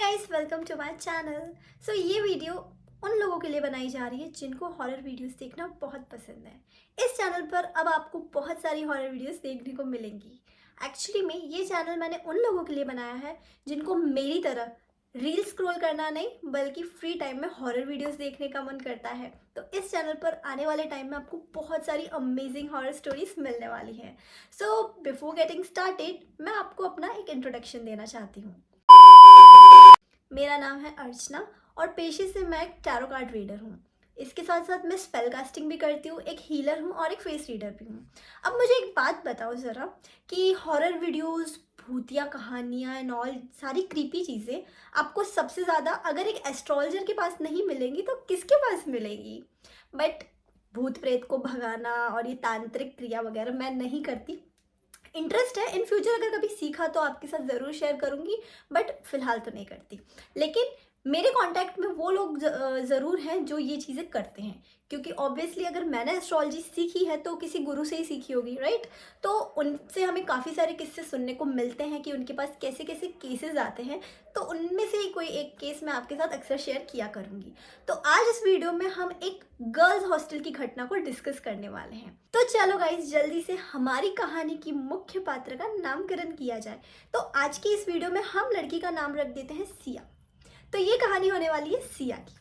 Guys, welcome to my channel. So ये video उन लोगों के लिए बनाई जा रही है जिनको हॉरर वीडियोस देखना बहुत पसंद है। इस चैनल पर अब आपको बहुत सारी हॉरर वीडियोस देखने को मिलेंगी। एक्चुअली में ये चैनल मैंने उन लोगों के लिए बनाया है जिनको मेरी तरह रील स्क्रॉल करना नहीं बल्कि फ्री टाइम में हॉरर वीडियोस देखने का मन करता है। तो इस चैनल पर आने वाले टाइम में आपको बहुत सारी अमेजिंग हॉरर स्टोरीज मिलने वाली हैं। सो बिफोर गेटिंग स्टार्टेड मैं आपको अपना एक इंट्रोडक्शन देना चाहती हूँ। मेरा नाम है अर्चना और पेशे से मैं एक टैरो कार्ड रीडर हूँ। इसके साथ साथ मैं स्पेल कास्टिंग भी करती हूँ, एक हीलर हूँ और एक फेस रीडर भी हूँ। अब मुझे एक बात बताओ ज़रा कि हॉरर वीडियोस, भूतिया कहानियाँ एंड ऑल सारी क्रीपी चीज़ें आपको सबसे ज़्यादा अगर एक एस्ट्रोलॉजर के पास नहीं मिलेंगी तो किसके पास मिलेंगी? बट भूत प्रेत को भगाना और ये तांत्रिक क्रिया वगैरह मैं नहीं करती। इंटरेस्ट है, इन फ्यूचर अगर कभी सीखा तो आपके साथ ज़रूर शेयर करूँगी, बट फिलहाल तो नहीं करती। लेकिन मेरे कांटेक्ट में वो लोग ज़रूर हैं जो ये चीज़ें करते हैं, क्योंकि ऑब्वियसली अगर मैंने एस्ट्रोलॉजी सीखी है तो किसी गुरु से ही सीखी होगी, राइट? तो उनसे हमें काफ़ी सारे किस्से सुनने को मिलते हैं कि उनके पास कैसे कैसे केसेस आते हैं। तो उनमें से ही कोई एक केस मैं आपके साथ अक्सर शेयर किया करूँगी। तो आज इस वीडियो में हम एक गर्ल्स हॉस्टल की घटना को डिस्कस करने वाले हैं। तो चलो गाइस, जल्दी से हमारी कहानी की मुख्य पात्र का नामकरण किया जाए। तो आज की इस वीडियो में हम लड़की का नाम रख देते हैं सिया। तो ये कहानी होने वाली है सिया की।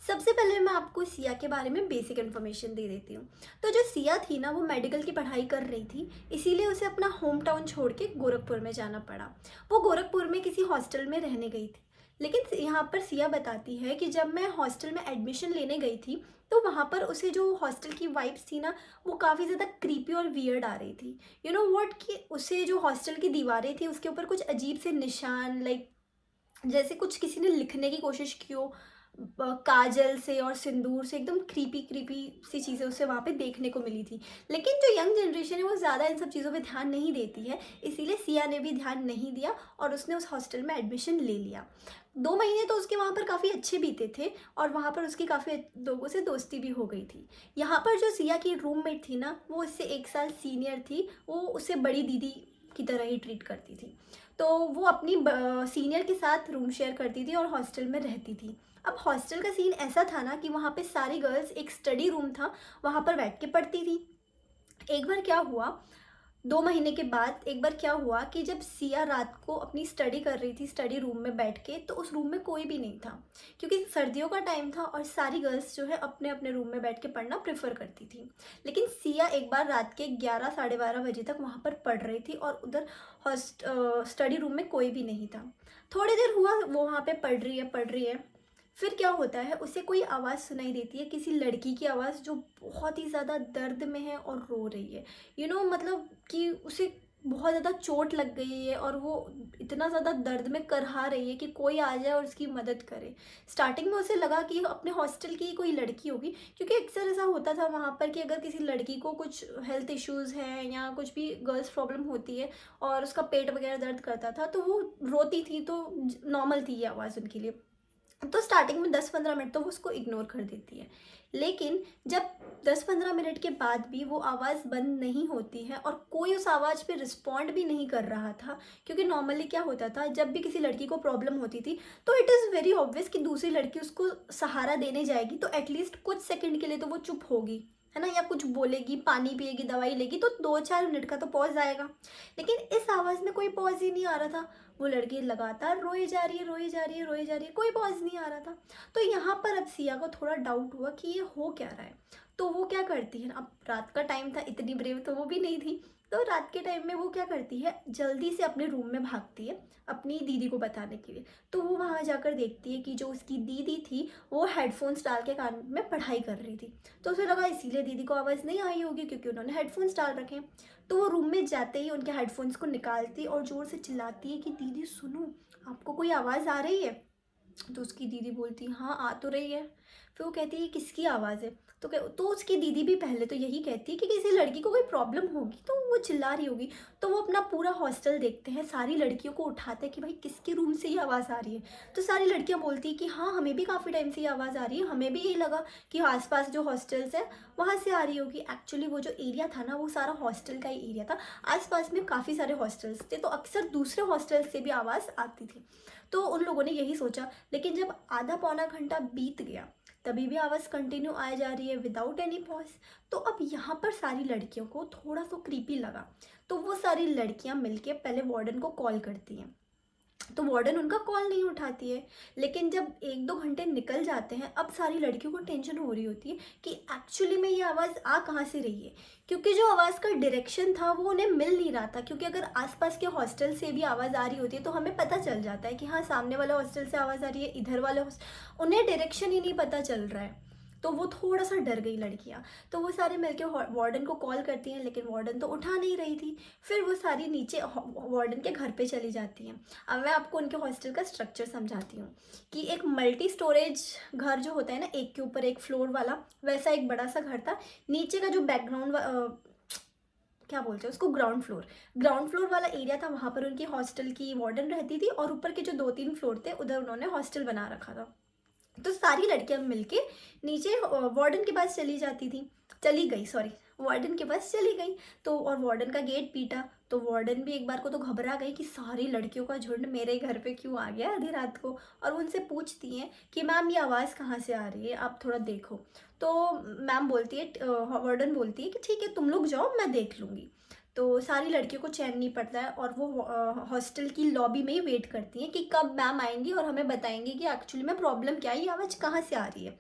सबसे पहले मैं आपको सिया के बारे में बेसिक इन्फॉर्मेशन दे देती हूँ। तो जो सिया थी ना, वो मेडिकल की पढ़ाई कर रही थी, इसीलिए उसे अपना होम टाउन छोड़ के गोरखपुर में जाना पड़ा। वो गोरखपुर में किसी हॉस्टल में रहने गई थी। लेकिन यहाँ पर सिया बताती है कि जब मैं हॉस्टल में एडमिशन लेने गई थी तो वहाँ पर उसे जो हॉस्टल की वाइब्स थी ना, वो काफ़ी ज़्यादा क्रीपी और वियर्ड आ रही थी। यू नो व्हाट, कि उसे जो हॉस्टल की दीवारें थी उसके ऊपर कुछ अजीब से निशान, लाइक जैसे कुछ किसी ने लिखने की कोशिश की हो काजल से और सिंदूर से, एकदम क्रीपी क्रीपी सी चीज़ें उसे वहाँ पे देखने को मिली थी। लेकिन जो यंग जनरेशन है वो ज़्यादा इन सब चीज़ों पे ध्यान नहीं देती है, इसीलिए सिया ने भी ध्यान नहीं दिया और उसने उस हॉस्टल में एडमिशन ले लिया। 2 महीने तो उसके वहाँ पर काफ़ी अच्छे बीते थे और वहाँ पर उसकी काफ़ी लोगों से दोस्ती भी हो गई थी। यहाँ पर जो सिया की रूममेट थी ना, वो उससे 1 साल सीनियर थी। वो उसे बड़ी दीदी की तरह ही ट्रीट करती थी। तो वो अपनी सीनियर के साथ रूम शेयर करती थी और हॉस्टल में रहती थी। अब हॉस्टल का सीन ऐसा था ना कि वहाँ पे सारी गर्ल्स, एक स्टडी रूम था, वहाँ पर बैठ के पढ़ती थी। एक बार क्या हुआ, 2 महीने के बाद एक बार क्या हुआ कि जब सिया रात को अपनी स्टडी कर रही थी स्टडी रूम में बैठ के, तो उस रूम में कोई भी नहीं था, क्योंकि सर्दियों का टाइम था और सारी गर्ल्स जो है अपने अपने रूम में बैठ के पढ़ना प्रेफर करती थी। लेकिन सिया एक बार रात के 11 साढ़े 12 बजे तक वहाँ पर पढ़ रही थी और उधर स्टडी रूम में कोई भी नहीं था। थोड़ी देर हुआ वो वहाँ पे पढ़ रही है। फिर क्या होता है, उसे कोई आवाज़ सुनाई देती है, किसी लड़की की आवाज़ जो बहुत ही ज़्यादा दर्द में है और रो रही है। मतलब कि उसे बहुत ज़्यादा चोट लग गई है और वो इतना ज़्यादा दर्द में करहा रही है कि कोई आ जाए और उसकी मदद करे। स्टार्टिंग में उसे लगा कि अपने हॉस्टल की कोई लड़की होगी, क्योंकि अक्सर ऐसा होता था वहाँ पर कि अगर किसी लड़की को कुछ हेल्थ इश्यूज़ हैं या कुछ भी गर्ल्स प्रॉब्लम होती है और उसका पेट वगैरह दर्द करता था तो वो रोती थी, तो नॉर्मल थी ये आवाज़ उनके लिए। तो स्टार्टिंग में 10-15 मिनट तो वो उसको इग्नोर कर देती है। लेकिन जब 10-15 मिनट के बाद भी वो आवाज़ बंद नहीं होती है और कोई उस आवाज़ पे रिस्पॉन्ड भी नहीं कर रहा था, क्योंकि नॉर्मली क्या होता था, जब भी किसी लड़की को प्रॉब्लम होती थी तो इट इज़ वेरी ऑब्वियस कि दूसरी लड़की उसको सहारा देने जाएगी तो एटलीस्ट कुछ सेकंड के लिए तो वो चुप होगी, है ना, या कुछ बोलेगी, पानी पिएगी, दवाई लेगी, तो 2-4 मिनट का तो पॉज आएगा। लेकिन इस आवाज़ में कोई पॉज ही नहीं आ रहा था। वो लड़की लगातार रोई जा रही है, रोई जा रही है, रोई जा रही है, कोई पॉज नहीं आ रहा था। तो यहाँ पर अब सिया को थोड़ा डाउट हुआ कि ये हो क्या रहा है। तो वो क्या करती है, अब रात का टाइम था, इतनी ब्रेव तो वो भी नहीं थी। तो रात के टाइम में वो क्या करती है, जल्दी से अपने रूम में भागती है अपनी दीदी को बताने के लिए। तो वो वहाँ जाकर देखती है कि जो उसकी दीदी थी वो हेडफोन्स डाल के कान में पढ़ाई कर रही थी। तो उसे लगा इसीलिए दीदी को आवाज़ नहीं आई होगी, क्योंकि उन्होंने हेडफोन्स डाल रखे हैं। तो वो रूम में जाते ही उनके हेडफोन्स को निकालती और ज़ोर से चिल्लाती है कि दीदी सुनो, आपको कोई आवाज़ आ रही है? तो उसकी दीदी बोलती हाँ आ तो रही है। फिर वो कहती है किसकी आवाज़ है, तो उसकी दीदी भी पहले तो यही कहती है कि किसी लड़की को कोई प्रॉब्लम होगी तो वो चिल्ला रही होगी। तो वो अपना पूरा हॉस्टल देखते हैं, सारी लड़कियों को उठाते हैं कि भाई किसके रूम से ये आवाज़ आ रही है। तो सारी लड़कियां बोलती है कि हाँ हमें भी काफ़ी टाइम से ये आवाज़ आ रही है, हमें भी यही लगा कि आसपास जो हॉस्टल्स है वहाँ से आ रही होगी। एक्चुअली वो जो एरिया था ना वो सारा हॉस्टल का ही एरिया था, आसपास में काफ़ी सारे हॉस्टल्स थे, तो अक्सर दूसरे हॉस्टल से भी आवाज़ आती थी। तो उन लोगों ने यही सोचा, लेकिन जब आधा पौना घंटा बीत गया तभी भी आवाज़ कंटिन्यू आए जा रही है विदाउट एनी पॉज। तो अब यहाँ पर सारी लड़कियों को थोड़ा सा क्रीपी लगा, तो वो सारी लड़कियाँ मिलके पहले वार्डन को कॉल करती हैं। तो वार्डन उनका कॉल नहीं उठाती है। लेकिन जब 1-2 घंटे निकल जाते हैं, अब सारी लड़कियों को टेंशन हो रही होती है कि एक्चुअली में ये आवाज़ आ कहाँ से रही है, क्योंकि जो आवाज़ का डायरेक्शन था वो उन्हें मिल नहीं रहा था। क्योंकि अगर आसपास के हॉस्टल से भी आवाज़ आ रही होती है तो हमें पता चल जाता है कि हाँ सामने वाले हॉस्टल से आवाज़ आ रही है, इधर वाले उन्हें डायरेक्शन ही नहीं पता चल रहा है। तो वो थोड़ा सा डर गई लड़कियाँ। तो वो सारे मिलके वार्डन को कॉल करती हैं, लेकिन वार्डन तो उठा नहीं रही थी। फिर वो सारी नीचे वार्डन के घर पे चली जाती हैं। अब मैं आपको उनके हॉस्टल का स्ट्रक्चर समझाती हूँ कि एक मल्टी स्टोरेज घर जो होता है ना, एक के ऊपर एक फ्लोर वाला, वैसा एक बड़ा सा घर था। नीचे का जो बैकग्राउंड क्या बोलते हैं उसको, ग्राउंड फ्लोर वाला एरिया था, वहाँ पर उनकी हॉस्टल की वार्डन रहती थी, और ऊपर के जो 2-3 फ्लोर थे उधर उन्होंने हॉस्टल बना रखा था। तो सारी लड़कियां मिलके नीचे वार्डन के पास चली गई, सॉरी, वार्डन के पास चली गई। तो और वार्डन का गेट पीटा, तो वार्डन भी एक बार को तो घबरा गई कि सारी लड़कियों का झुंड मेरे घर पे क्यों आ गया आधी रात को। और वो उनसे पूछती हैं कि मैम ये आवाज़ कहाँ से आ रही है, आप थोड़ा देखो। तो मैम बोलती है, वार्डन बोलती है कि ठीक है तुम लोग जाओ, मैं देख लूँगी। तो सारी लड़कियों को चैन नहीं पड़ता है, और वो हॉस्टल की लॉबी में ही वेट करती हैं कि कब मैम आएंगी और हमें बताएंगी कि एक्चुअली में प्रॉब्लम क्या है, ये आवाज़ कहाँ से आ रही है।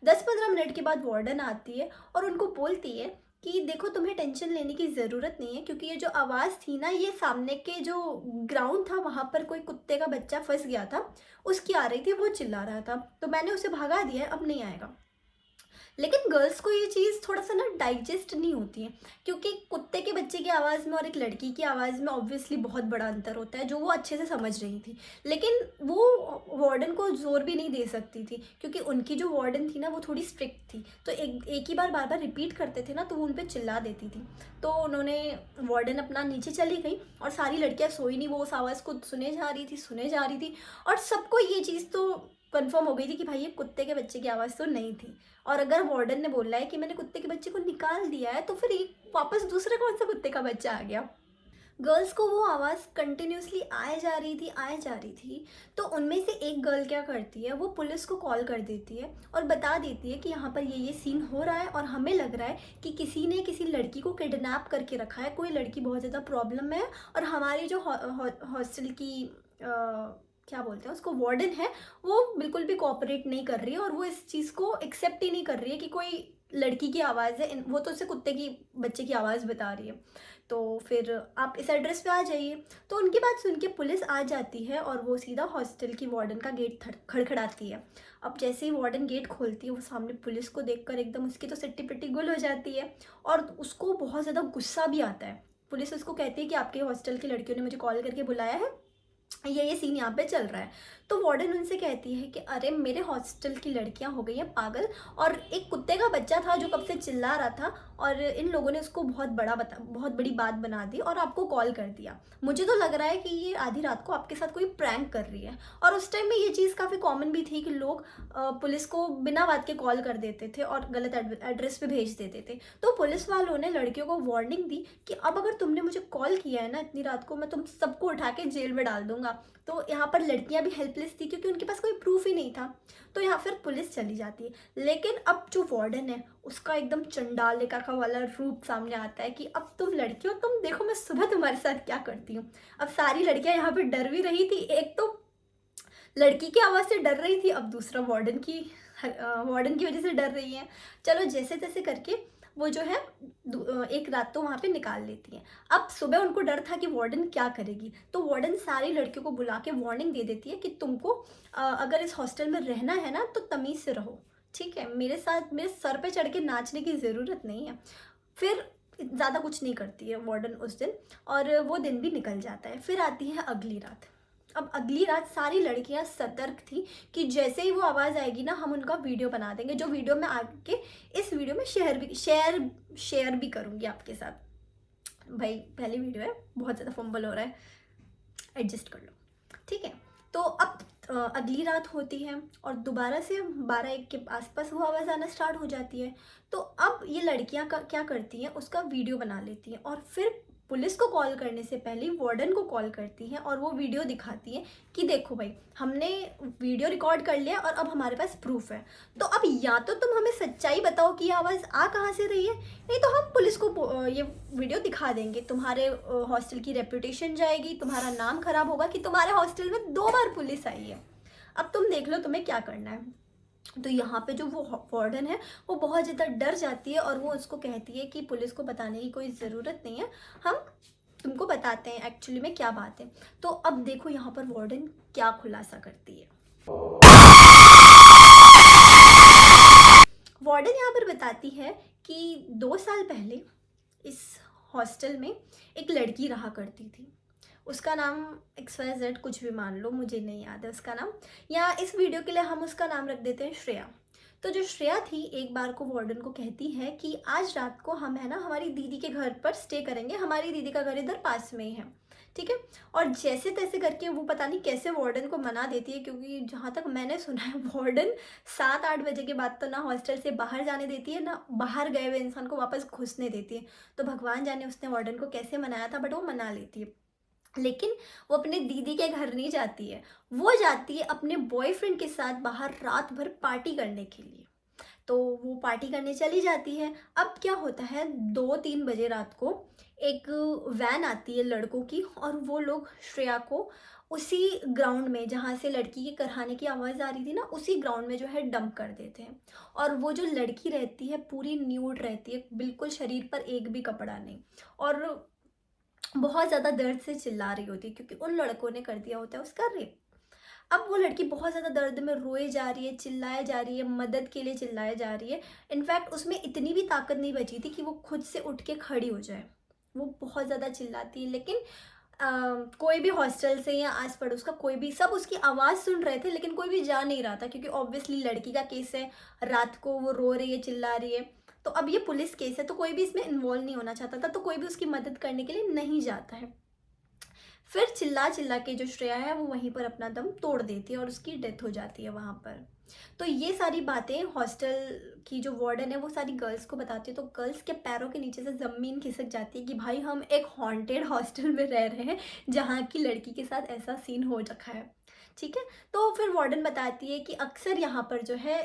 10-15 मिनट के बाद वार्डन आती है और उनको बोलती है कि देखो तुम्हें टेंशन लेने की ज़रूरत नहीं है, क्योंकि ये जो आवाज़ थी ना ये सामने के जो ग्राउंड था वहाँ पर कोई कुत्ते का बच्चा फंस गया था, उसकी आ रही थी, वो चिल्ला रहा था, तो मैंने उसे भगा दिया है, अब नहीं आएगा। लेकिन गर्ल्स को ये चीज़ थोड़ा सा ना डाइजेस्ट नहीं होती है, क्योंकि कुत्ते के बच्चे की आवाज़ में और एक लड़की की आवाज़ में ऑब्वियसली बहुत बड़ा अंतर होता है, जो वो अच्छे से समझ रही थी। लेकिन वो वार्डन को जोर भी नहीं दे सकती थी, क्योंकि उनकी जो वार्डन थी ना वो थोड़ी स्ट्रिक्ट थी, तो एक ही बार बार बार रिपीट करते थे ना तो वो उन पर चिल्ला देती थी। तो उन्होंने, वार्डन अपना नीचे चली गई और सारी लड़कियां सोई नहीं, वो उस आवाज़ को सुने जा रही थी। और सबको ये चीज़ तो कंफर्म हो गई थी कि भाई ये कुत्ते के बच्चे की आवाज़ तो नहीं थी। और अगर वार्डन ने बोला है कि मैंने कुत्ते के बच्चे को निकाल दिया है, तो फिर ये वापस दूसरा कौन सा कुत्ते का बच्चा आ गया। गर्ल्स को वो आवाज़ कंटिन्यूसली आए जा रही थी। तो उनमें से एक गर्ल क्या करती है, वो पुलिस को कॉल कर देती है और बता देती है कि यहाँ पर ये सीन हो रहा है और हमें लग रहा है कि किसी ने किसी लड़की को किडनैप करके रखा है, कोई लड़की बहुत ज़्यादा प्रॉब्लम में है, और हमारी जो हॉस्टल की क्या बोलते हैं उसको, वार्डन है, वो बिल्कुल भी कोऑपरेट नहीं कर रही है, और वो इस चीज़ को एक्सेप्ट ही नहीं कर रही है कि कोई लड़की की आवाज़ है, वो तो उसे कुत्ते की बच्चे की आवाज़ बता रही है। तो फिर आप इस एड्रेस पे आ जाइए। तो उनकी बात सुन के पुलिस आ जाती है और वो सीधा हॉस्टल की वार्डन का गेट खड़खड़ाती है। अब जैसे ही वार्डन गेट खोलती है, वो सामने पुलिस को देखकर एकदम उसकी तो सिट्टी पिट्टी गुल हो जाती है, और उसको बहुत ज़्यादा गुस्सा भी आता है। पुलिस उसको कहती है कि आपके हॉस्टल की लड़कियों ने मुझे कॉल करके बुलाया है, ये सीन यहाँ पे चल रहा है। तो वार्डन उनसे कहती है कि अरे मेरे हॉस्टल की लड़कियाँ हो गई हैं पागल, और एक कुत्ते का बच्चा था जो कब से चिल्ला रहा था, और इन लोगों ने उसको बहुत बड़ी बात बना दी और आपको कॉल कर दिया। मुझे तो लग रहा है कि ये आधी रात को आपके साथ कोई प्रैंक कर रही है। और उस टाइम में ये चीज़ काफ़ी कॉमन भी थी कि लोग पुलिस को बिना बात के कॉल कर देते थे और गलत एड्रेस पे भेज देते थे। तो पुलिस वालों ने लड़कियों को वार्निंग दी कि अब अगर तुमने मुझे कॉल किया है ना इतनी रात को, मैं तुम सबको उठा के जेल में डाल दूंगा। तो यहाँ पर लड़कियाँ भी हेल्पलेस थी, क्योंकि उनके पास कोई प्रूफ ही नहीं था। तो यहाँ फिर पुलिस चली जाती है। लेकिन अब जो वार्डन है उसका एकदम चंडालिका का वाला रूप सामने आता है कि अब तुम लड़कियों, तुम देखो मैं सुबह तुम्हारे साथ क्या करती हूँ। अब सारी लड़कियां यहाँ पे डर भी रही थी, एक तो लड़की की आवाज़ से डर रही थी, अब दूसरा वार्डन की वजह से डर रही है। चलो जैसे तैसे करके वो जो है एक रात तो वहाँ पे निकाल लेती हैं। अब सुबह उनको डर था कि वार्डन क्या करेगी, तो वार्डन सारी लड़कियों को बुला के वार्निंग दे देती है कि तुमको अगर इस हॉस्टल में रहना है ना तो तमीज़ से रहो, ठीक है, मेरे साथ मेरे सर पे चढ़ के नाचने की ज़रूरत नहीं है। फिर ज़्यादा कुछ नहीं करती है वार्डन उस दिन, और वो दिन भी निकल जाता है। फिर आती है अगली रात। अब अगली रात सारी लड़कियां सतर्क थी कि जैसे ही वो आवाज़ आएगी ना, हम उनका वीडियो बना देंगे, जो वीडियो मैं आगे इस वीडियो में शेयर भी करूँगी आपके साथ। भाई पहली वीडियो है, बहुत ज़्यादा फंबल हो रहा है, एडजस्ट कर लो, ठीक है। तो अब अगली रात होती है और दोबारा से 12-1 के आसपास वो आवाज़ आना स्टार्ट हो जाती है। तो अब ये लड़कियां क्या करती हैं, उसका वीडियो बना लेती हैं और फिर पुलिस को कॉल करने से पहले वार्डन को कॉल करती हैं और वो वीडियो दिखाती हैं कि देखो भाई, हमने वीडियो रिकॉर्ड कर लिया और अब हमारे पास प्रूफ है। तो अब या तो तुम हमें सच्चाई बताओ कि ये आवाज़ आ कहाँ से रही है, नहीं तो हम पुलिस को ये वीडियो दिखा देंगे, तुम्हारे हॉस्टल की रेपुटेशन जाएगी, तुम्हारा नाम खराब होगा कि तुम्हारे हॉस्टल में 2 बार पुलिस आई है। अब तुम देख लो तुम्हें क्या करना है। तो यहाँ पे जो वो वार्डन है वो बहुत ज़्यादा डर जाती है और वो उसको कहती है कि पुलिस को बताने की कोई ज़रूरत नहीं है, हम तुमको बताते हैं एक्चुअली में क्या बात है। तो अब देखो यहाँ पर वार्डन क्या खुलासा करती है। वार्डन यहाँ पर बताती है कि 2 साल पहले इस हॉस्टल में एक लड़की रहा करती थी। उसका नाम XYZ कुछ भी मान लो, मुझे नहीं याद है उसका नाम, या इस वीडियो के लिए हम उसका नाम रख देते हैं श्रेया। तो जो श्रेया थी, एक बार को वार्डन को कहती है कि आज रात को हम है ना हमारी दीदी के घर पर स्टे करेंगे, हमारी दीदी का घर इधर पास में ही है, ठीक है। और जैसे तैसे करके वो पता नहीं कैसे वार्डन को मना देती है, क्योंकि जहाँ तक मैंने सुना है वार्डन 7-8 बजे के बाद तो ना हॉस्टल से बाहर जाने देती है, ना बाहर गए हुए इंसान को वापस घुसने देती है। तो भगवान जाने उसने वार्डन को कैसे मनाया था, बट वो मना लेती है। लेकिन वो अपने दीदी के घर नहीं जाती है, वो जाती है अपने बॉयफ्रेंड के साथ बाहर रात भर पार्टी करने के लिए। तो वो पार्टी करने चली जाती है। अब क्या होता है, 2-3 बजे रात को एक वैन आती है लड़कों की और वो लोग श्रेया को उसी ग्राउंड में जहाँ से लड़की के कराने की आवाज़ आ रही थी ना, उसी ग्राउंड में जो है डंप कर देते हैं। और वो जो लड़की रहती है पूरी न्यूड रहती है, बिल्कुल शरीर पर एक भी कपड़ा नहीं, और बहुत ज़्यादा दर्द से चिल्ला रही होती है क्योंकि उन लड़कों ने कर दिया होता है उसका रेप। अब वो लड़की बहुत ज़्यादा दर्द में रोए जा रही है, चिल्लाए जा रही है, मदद के लिए चिल्लाए जा रही है। इनफैक्ट उसमें इतनी भी ताकत नहीं बची थी कि वो खुद से उठ के खड़ी हो जाए, वो बहुत ज़्यादा चिल्लाती है। लेकिन कोई भी हॉस्टल से या आस पड़ोस का कोई भी, सब उसकी आवाज़ सुन रहे थे लेकिन कोई भी जा नहीं रहा था, क्योंकि ऑब्वियसली लड़की का केस है, रात को वो रो रही है, चिल्ला रही है। तो अब ये पुलिस केस है तो कोई भी इसमें इन्वॉल्व नहीं होना चाहता था, तो कोई भी उसकी मदद करने के लिए नहीं जाता है। फिर चिल्ला चिल्ला के जो श्रेया है वो वहीं पर अपना दम तोड़ देती है और उसकी डेथ हो जाती है वहाँ पर। तो ये सारी बातें हॉस्टल की जो वार्डन है वो सारी गर्ल्स को बताती है। तो गर्ल्स के पैरों के नीचे से ज़मीन खिसक जाती है कि भाई हम एक हॉन्टेड हॉस्टल में रह रहे हैं जहाँ की लड़की के साथ ऐसा सीन हो रखा है, ठीक है। तो फिर वार्डन बताती है कि अक्सर यहाँ पर जो है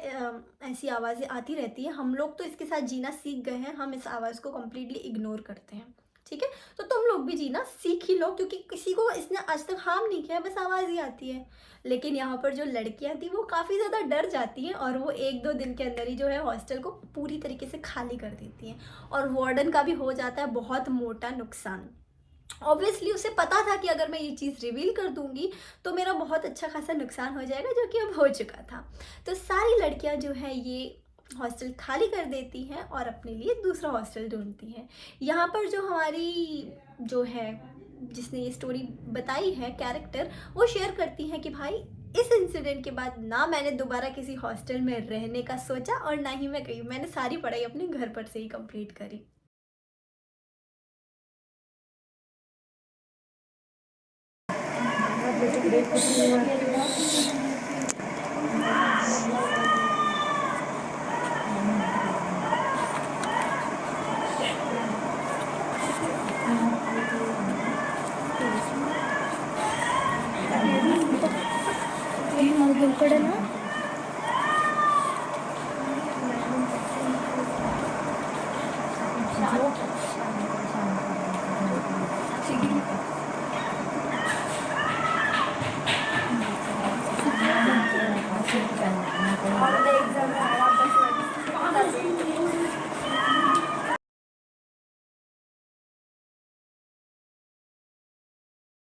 ऐसी आवाज़ें आती रहती है, हम लोग तो इसके साथ जीना सीख गए हैं, हम इस आवाज़ को कम्प्लीटली इग्नोर करते हैं, ठीक है। तो तुम लोग भी जीना सीख ही लो, क्योंकि किसी को इसने आज तक हार्म नहीं किया, बस आवाज़ ही आती है। लेकिन यहाँ पर जो लड़कियाँ थी वो काफ़ी ज़्यादा डर जाती हैं और वो 1-2 दिन के अंदर ही जो है हॉस्टल को पूरी तरीके से खाली कर देती हैं और वार्डन का भी हो जाता है बहुत मोटा नुकसान। ऑब्वियसली उसे पता था कि अगर मैं ये चीज़ रिवील कर दूंगी तो मेरा बहुत अच्छा खासा नुकसान हो जाएगा, जो कि अब हो चुका था। तो सारी लड़कियां जो है ये हॉस्टल खाली कर देती हैं और अपने लिए दूसरा हॉस्टल ढूंढती हैं। यहाँ पर जो हमारी जो है जिसने ये स्टोरी बताई है कैरेक्टर, वो शेयर करती हैं कि भाई इस इंसिडेंट के बाद ना मैंने दोबारा किसी हॉस्टल में रहने का सोचा और ना ही मैं गई, मैंने सारी पढ़ाई अपने घर पर से ही कंप्लीट करी। ना